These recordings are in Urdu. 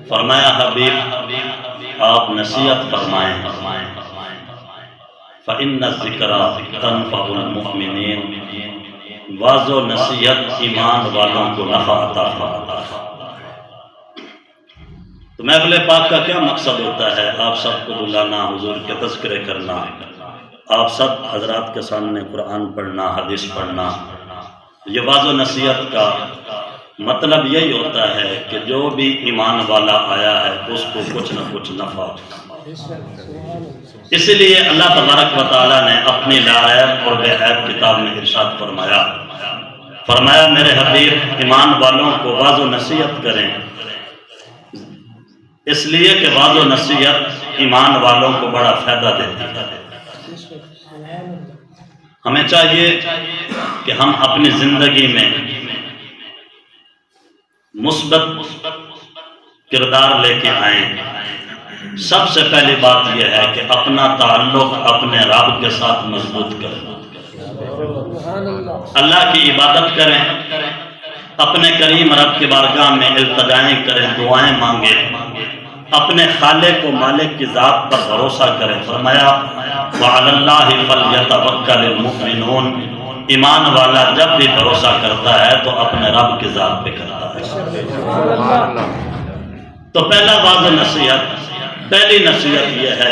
فرمایا حبیب آپ نصیحت فرمائیں، فَإِنَّ الذِّكْرَى تَنفَعُ الْمُؤْمِنِينَ، واضح و نصیحت ایمان والوں کو نفع عطا فرماتا ہے۔ تو محفل پاک کا کیا مقصد ہوتا ہے؟ آپ سب کو بلانا، حضور کے تذکرے کرنا، آپ سب حضرات کے سامنے قرآن پڑھنا، حدیث پڑھنا، یہ واضح و نصیحت کا مطلب یہی ہوتا ہے کہ جو بھی ایمان والا آیا ہے اس کو کچھ نہ کچھ نفع۔ اس لیے اللہ تبارک و تعالیٰ نے اپنی لائب اور بے عیب کتاب میں ارشاد فرمایا میرے حبیب ایمان والوں کو واضح و نصیحت کریں، اس لیے کہ واضح و نصیحت ایمان والوں کو بڑا فائدہ دیتی ہے۔ ہمیں چاہیے کہ ہم اپنی زندگی میں مثبت کردار لے کے آئیں۔ سب سے پہلی بات یہ ہے کہ اپنا تعلق اپنے رب کے ساتھ مضبوط کریں، اللہ کی عبادت کریں، اپنے کریم رب کی بارگاہ میں التجائیں کریں، دعائیں مانگیں، اپنے خالق و مالک کی ذات پر بھروسہ کریں۔ فرمایا وَعَلَى اللَّهِ فَلْيَتَوَكَّلِ الْمُؤْمِنُونَ، ایمان والا جب بھی بھروسہ کرتا ہے تو اپنے رب کی ذات پہ کرتا ہے۔ تو پہلا واضح نصیحت، پہلی نصیحت یہ ہے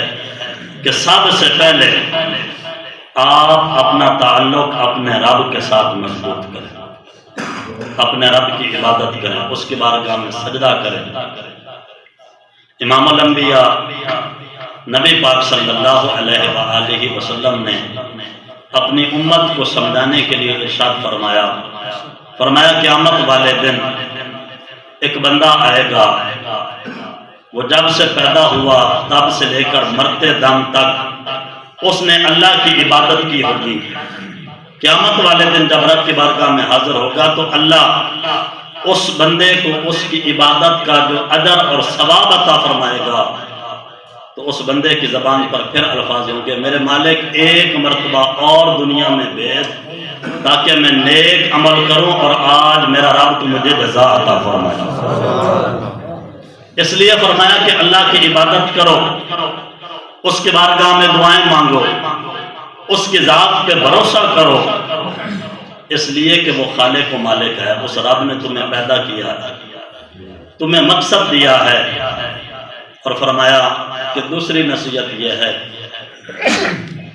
کہ سب سے پہلے آپ اپنا تعلق اپنے رب کے ساتھ مضبوط کریں، اپنے رب کی عبادت کریں، اس کی بارگاہ میں سجدہ کریں۔ امام الانبیاء نبی پاک صلی اللہ علیہ وآلہ وسلم نے اپنی امت کو سمجھانے کے لیے ارشاد فرمایا قیامت والے دن ایک بندہ آئے گا، وہ جب سے پیدا ہوا تب سے لے کر مرتے دم تک اس نے اللہ کی عبادت کی ہوگی۔ قیامت والے دن جب رب کی بارگاہ میں حاضر ہوگا تو اللہ اس بندے کو اس کی عبادت کا جو اجر اور ثواب عطا فرمائے گا، تو اس بندے کی زبان پر پھر الفاظ ہوں گے میرے مالک ایک مرتبہ اور دنیا میں بھیج تاکہ میں نیک عمل کروں اور آج میرا رب تو مجھے جزا عطا فرمائے۔ اس لیے فرمایا کہ اللہ کی عبادت کرو، اس کی بارگاہ میں دعائیں مانگو، اس کی ذات پہ بھروسہ کرو، اس لیے کہ وہ خالق و مالک ہے، اس رب نے تمہیں پیدا کیا ہے، تمہیں مقصد دیا ہے۔ اور فرمایا کہ دوسری نصیحت یہ ہے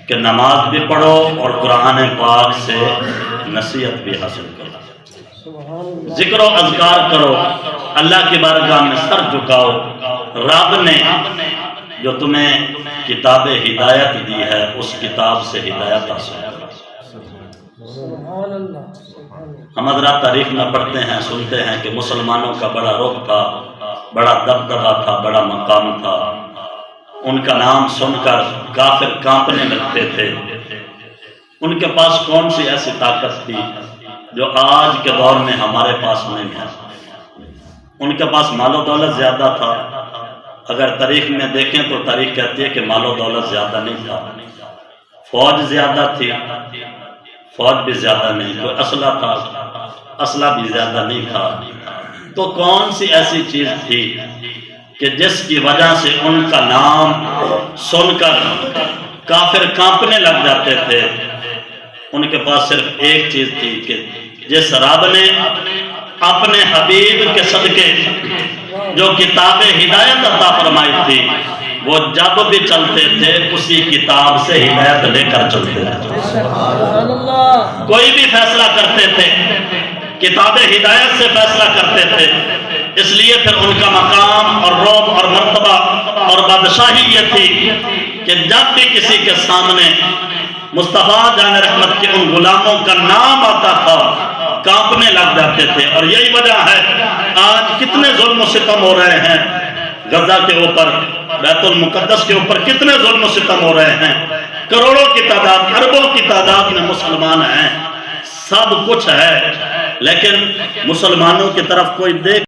کہ نماز بھی پڑھو اور قرآن پاک سے نصیحت بھی حاصل کرو، ذکر و اذکار کرو، اللہ کی بارگاہ میں سر جھکاؤ۔ رب نے جو تمہیں کتاب ہدایت دی ہے اس کتاب سے ہدایت حاصل کرو۔ ہم حضرات تاریخ میں پڑھتے ہیں، سنتے ہیں کہ مسلمانوں کا بڑا رعب تھا، بڑا دبدبہ تھا، بڑا مقام تھا، ان کا نام سن کر کافر کانپنے لگتے تھے۔ ان کے پاس کون سی ایسی طاقت تھی جو آج کے دور میں ہمارے پاس نہیں ہے؟ ان کے پاس مال و دولت زیادہ تھا، اگر تاریخ میں دیکھیں تو تاریخ کہتی ہے کہ مال و دولت زیادہ نہیں تھا، فوج زیادہ تھی، فوج بھی زیادہ نہیں، کوئی اسلحہ تھا، اسلحہ بھی زیادہ نہیں تھا۔ تو کون سی ایسی چیز تھی کہ جس کی وجہ سے ان کا نام سن کر کافر کانپنے لگ جاتے تھے؟ ان کے پاس صرف ایک چیز تھی کہ جس رب نے اپنے حبیب کے صدقے جو کتاب ہدایت عطا فرمائی تھی وہ جب بھی چلتے تھے اسی کتاب سے ہدایت لے کر چلتے تھے۔ کوئی بھی فیصلہ کرتے تھے کتاب ہدایت سے فیصلہ کرتے تھے، اس لیے پھر ان کا مقام اور رعب اور مرتبہ اور بادشاہی یہ تھی کہ جب بھی کسی کے سامنے مصطفیٰ جان رحمت کے ان غلاموں کا نام آتا تھا کانپنے لگ جاتے تھے۔ اور یہی وجہ ہے آج کتنے ظلم و ستم ہو رہے ہیں، غزہ کے اوپر، بیت المقدس کے اوپر کتنے ظلم و ستم ہو رہے ہیں، کروڑوں کی تعداد، اربوں کی تعداد میں مسلمان ہیں، سب کچھ ہے، لیکن مسلمانوں کی طرف کوئی دیکھ